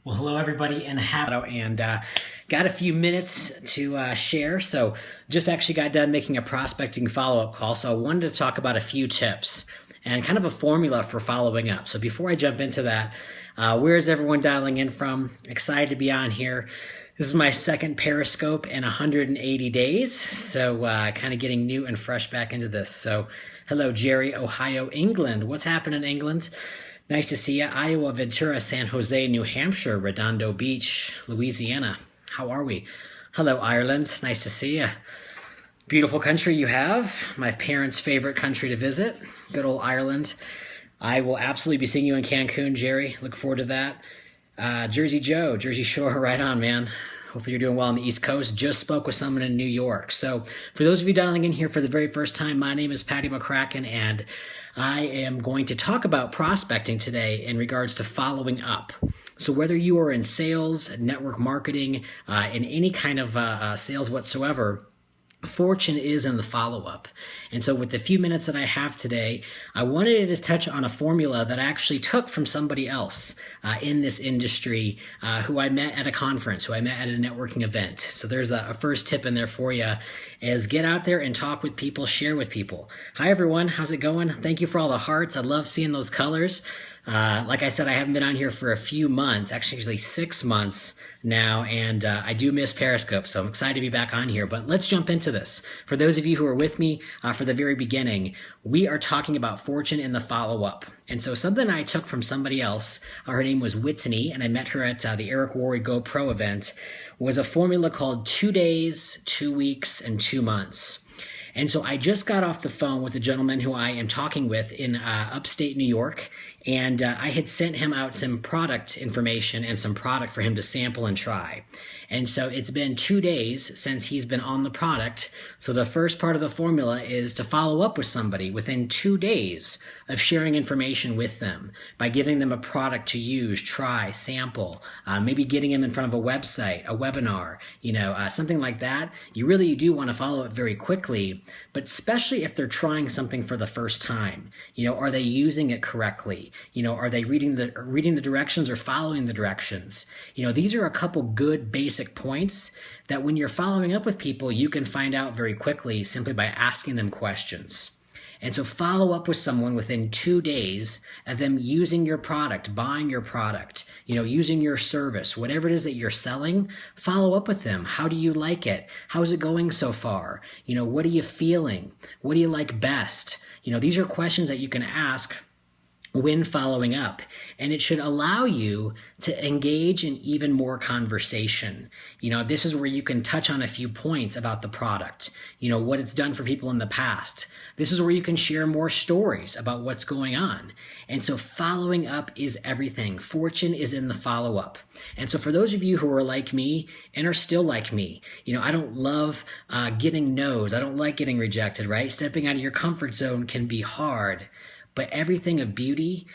Well, hello everybody, and got a few minutes to share. So, just actually got done making a prospecting follow-up call. So, I wanted to talk about a few tips and kind of a formula for following up. So, before I jump into that, where is everyone dialing in from? Excited to be on here. This is my second Periscope in 180 days, so kind of getting new and fresh back into this. So, hello, Jerry, Ohio, England. What's happening, England? Nice to see you. Iowa, Ventura, San Jose, New Hampshire, Redondo Beach, Louisiana. How are we? Hello, Ireland. Nice to see you. Beautiful country you have. My parents' favorite country to visit. Good old Ireland. I will absolutely be seeing you in Cancun, Jerry. Look forward to that. Jersey Joe, Jersey Shore, right on, man. Hopefully you're doing well on the East Coast. Just spoke with someone in New York. So for those of you dialing in here for the very first time, my name is Patty McCracken, and I am going to talk about prospecting today in regards to following up. So whether you are in sales, network marketing, in any kind of sales whatsoever, fortune is in the follow-up. And so with the few minutes that I have today, I wanted to just touch on a formula that I actually took from somebody else in this industry who I met at a conference, who I met at a networking event. So there's a first tip in there for you, is get out there and talk with people, share with people. Hi everyone, how's it going? Thank you for all the hearts. I love seeing those colors. Like I said, I haven't been on here for a few months, actually 6 months now, and I do miss Periscope, so I'm excited to be back on here. But let's jump into this. For those of you who are with me for the very beginning, we are talking about fortune in the follow-up. And so something I took from somebody else, her name was Whitney, and I met her at the Eric Worre Go Pro event, was a formula called 2 days, 2 weeks, and 2 months. And so I just got off the phone with a gentleman who I am talking with in upstate New York, and I had sent him out some product information and some product for him to sample and try. And so it's been 2 days since he's been on the product. So the first part of the formula is to follow up with somebody within 2 days of sharing information with them by giving them a product to use, try, sample, maybe getting them in front of a website, a webinar, something like that. You really do want to follow it very quickly, but especially if they're trying something for the first time. Are they using it correctly? Are they reading the directions or following the directions? These are a couple good basic points that when you're following up with people, you can find out very quickly simply by asking them questions. And so follow up with someone within 2 days of them using your product, buying your product, using your service, whatever it is that you're selling, follow up with them. How do you like it? How's it going so far? What are you feeling? What do you like best? These are questions that you can ask when following up, and it should allow you to engage in even more conversation. This is where you can touch on a few points about the product, what it's done for people in the past. This is where you can share more stories about what's going on. And so following up is everything. Fortune is in the follow-up. And so for those of you who are like me and are still like me, I don't love getting no's. I don't like getting rejected, right? Stepping out of your comfort zone can be hard. But everything of beauty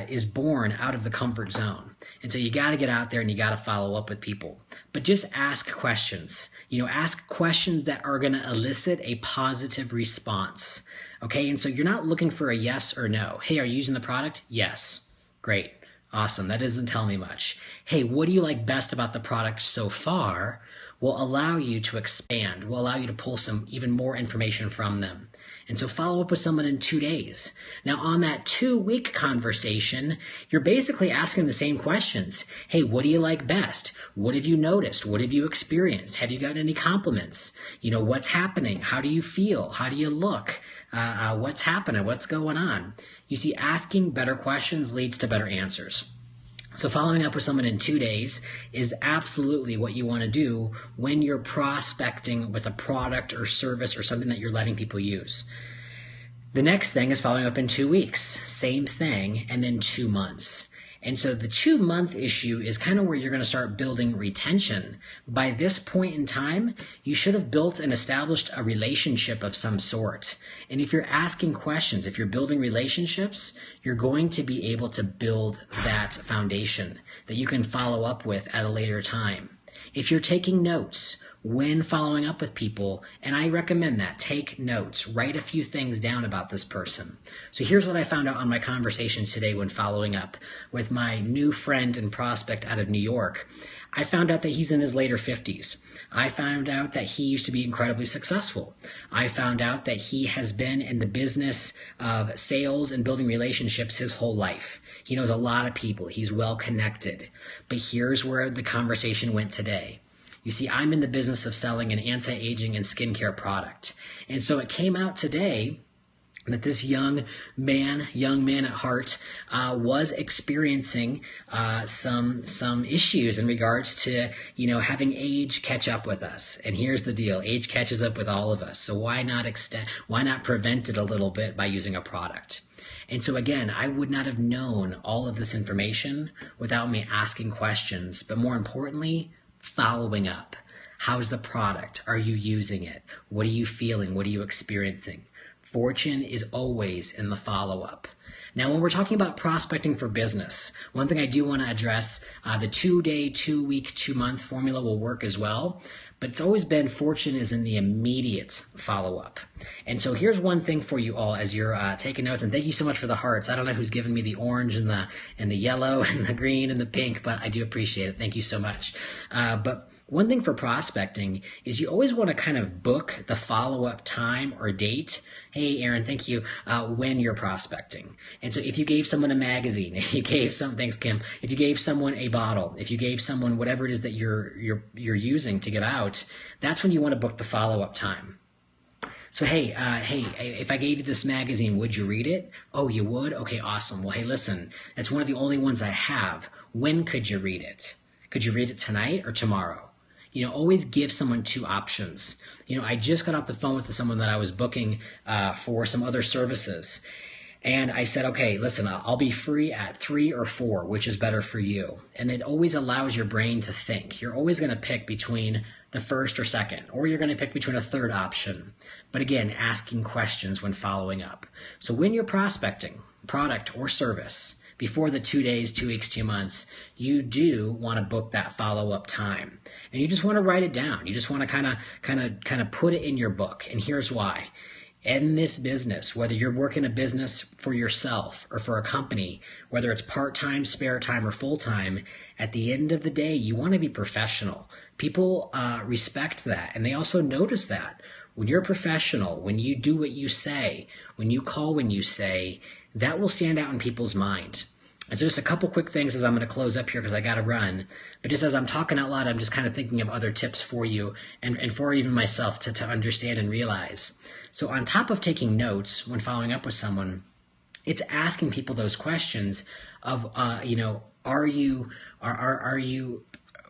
is born out of the comfort zone. And so you got to get out there and you got to follow up with people. But just ask questions. Ask questions that are going to elicit a positive response. Okay, and so you're not looking for a yes or no. Hey, are you using the product? Yes. Great. Awesome. That doesn't tell me much. Hey, what do you like best about the product so far? Will allow you to expand, will allow you to pull some even more information from them. And so follow up with someone in 2 days. Now on that 2-week conversation, you're basically asking the same questions. Hey, what do you like best? What have you noticed? What have you experienced? Have you gotten any compliments? What's happening? How do you feel? How do you look? What's happening? What's going on? You see, asking better questions leads to better answers. So following up with someone in 2 days is absolutely what you want to do when you're prospecting with a product or service or something that you're letting people use. The next thing is following up in 2 weeks. Same thing, and then 2 months. And so the 2-month issue is kind of where you're going to start building retention. By this point in time, you should have built and established a relationship of some sort. And if you're asking questions, if you're building relationships, you're going to be able to build that foundation that you can follow up with at a later time. If you're taking notes, when following up with people. And I recommend that. Take notes. Write a few things down about this person. So here's what I found out on my conversation today when following up with my new friend and prospect out of New York. I found out that he's in his later 50s. I found out that he used to be incredibly successful. I found out that he has been in the business of sales and building relationships his whole life. He knows a lot of people. He's well connected. But here's where the conversation went today. You see, I'm in the business of selling an anti-aging and skincare product. And so it came out today that this young man at heart, was experiencing some issues in regards to, having age catch up with us. And here's the deal: age catches up with all of us. So why not prevent it a little bit by using a product? And so again, I would not have known all of this information without me asking questions, but more importantly, following up. How's the product? Are you using it? What are you feeling? What are you experiencing? Fortune is always in the follow-up. Now, when we're talking about prospecting for business, one thing I do want to address, the 2-day, 2-week, 2-month formula will work as well, but it's always been fortune is in the immediate follow-up. And so here's one thing for you all as you're taking notes, and thank you so much for the hearts. I don't know who's given me the orange and the yellow and the green and the pink, but I do appreciate it. Thank you so much. But one thing for prospecting is you always want to kind of book the follow-up time or date. Hey, Aaron, thank you, when you're prospecting. And so if you gave someone a magazine, if you gave thanks, Kim, if you gave someone a bottle, if you gave someone whatever it is that you're using to give out, that's when you want to book the follow-up time. So, hey, if I gave you this magazine, would you read it? Oh, you would? Okay, awesome. Well, hey, listen, that's one of the only ones I have. When could you read it? Could you read it tonight or tomorrow? Always give someone two options. I just got off the phone with someone that I was booking for some other services. And I said, okay, listen, I'll be free at 3 or 4, which is better for you. And it always allows your brain to think. You're always going to pick between the first or second, or you're going to pick between a third option. But again, asking questions when following up. So when you're prospecting product or service, before the 2 days, 2 weeks, 2 months, you do want to book that follow-up time. And you just want to write it down. You just want to kind of put it in your book. And here's why. In this business, whether you're working a business for yourself or for a company, whether it's part-time, spare time, or full-time, at the end of the day, you want to be professional. People respect that, and they also notice that. When you're a professional, when you do what you say, when you call when you say, that will stand out in people's minds. And so just a couple quick things as I'm going to close up here because I got to run. But just as I'm talking out loud, I'm just kind of thinking of other tips for you and for even myself to understand and realize. So on top of taking notes when following up with someone, it's asking people those questions of, are you,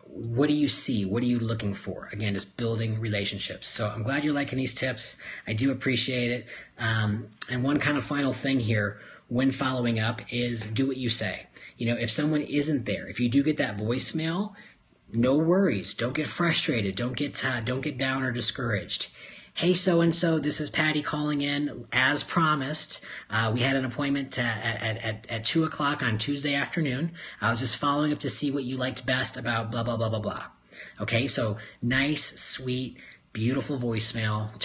what do you see? What are you looking for? Again, just building relationships. So I'm glad you're liking these tips. I do appreciate it. And one kind of final thing here when following up is do what you say. If someone isn't there, if you do get that voicemail, no worries. Don't get frustrated. Don't get down or discouraged. Hey, so-and-so, this is Patty calling in. As promised, we had an appointment at 2 o'clock on Tuesday afternoon. I was just following up to see what you liked best about blah, blah, blah, blah, blah. Okay, so nice, sweet, beautiful voicemail,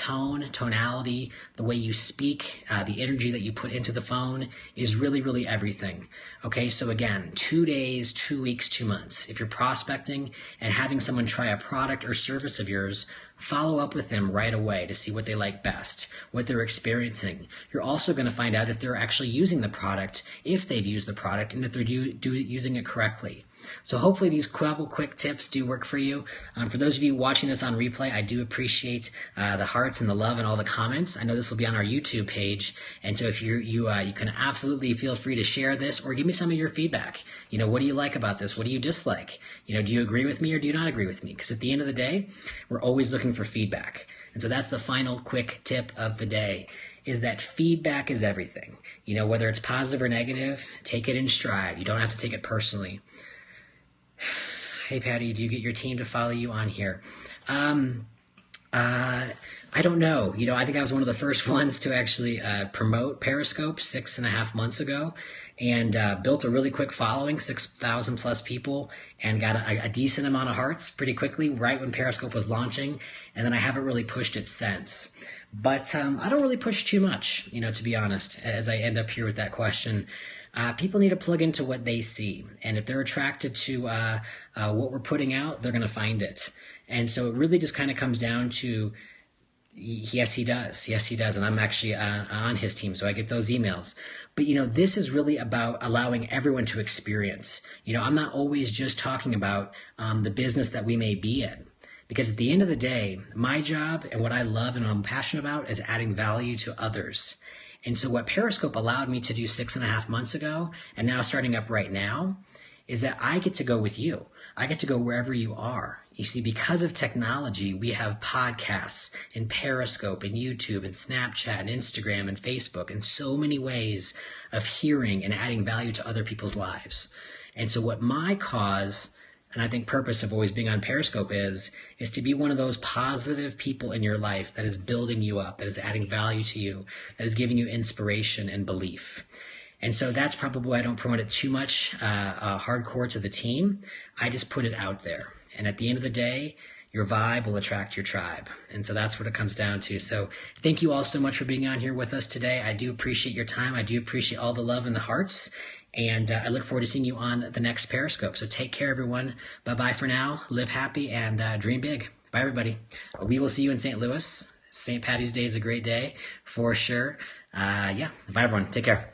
tonality, the way you speak, the energy that you put into the phone is really, really everything. Okay, so again, 2 days, 2 weeks, 2 months. If you're prospecting and having someone try a product or service of yours, follow up with them right away to see what they like best, what they're experiencing. You're also going to find out if they're actually using the product, if they've used the product, and if they're using it correctly. So hopefully these couple quick tips do work for you. For those of you watching this on replay, I do appreciate the hearts and the love and all the comments. I know this will be on our YouTube page, and so if you can absolutely feel free to share this or give me some of your feedback. What do you like about this? What do you dislike? Do you agree with me or do you not agree with me? Because at the end of the day, we're always looking for feedback. And so that's the final quick tip of the day, is that feedback is everything. Whether it's positive or negative, take it in stride. You don't have to take it personally. Hey, Patty, do you get your team to follow you on here? I don't know. I think I was one of the first ones to actually promote Periscope 6.5 months ago. and built a really quick following, 6,000 plus people, and got a decent amount of hearts pretty quickly right when Periscope was launching. And then I haven't really pushed it since. But I don't really push too much, to be honest, as I end up here with that question. People need to plug into what they see. And if they're attracted to what we're putting out, they're going to find it. And so it really just kind of comes down to, yes, he does. Yes, he does. And I'm actually on his team, so I get those emails. But, this is really about allowing everyone to experience. I'm not always just talking about the business that we may be in. Because at the end of the day, my job and what I love and I'm passionate about is adding value to others. And so what Periscope allowed me to do 6.5 months ago, and now starting up right now, is that I get to go with you. I get to go wherever you are. You see, because of technology, we have podcasts and Periscope and YouTube and Snapchat and Instagram and Facebook and so many ways of hearing and adding value to other people's lives. And so what my cause and I think purpose of always being on Periscope is to be one of those positive people in your life that is building you up, that is adding value to you, that is giving you inspiration and belief. And so that's probably why I don't promote it too much hardcore to the team. I just put it out there. And at the end of the day, your vibe will attract your tribe. And so that's what it comes down to. So thank you all so much for being on here with us today. I do appreciate your time. I do appreciate all the love and the hearts. And I look forward to seeing you on the next Periscope. So take care, everyone. Bye-bye for now. Live happy and dream big. Bye, everybody. We will see you in St. Louis. St. Patty's Day is a great day for sure. Bye, everyone. Take care.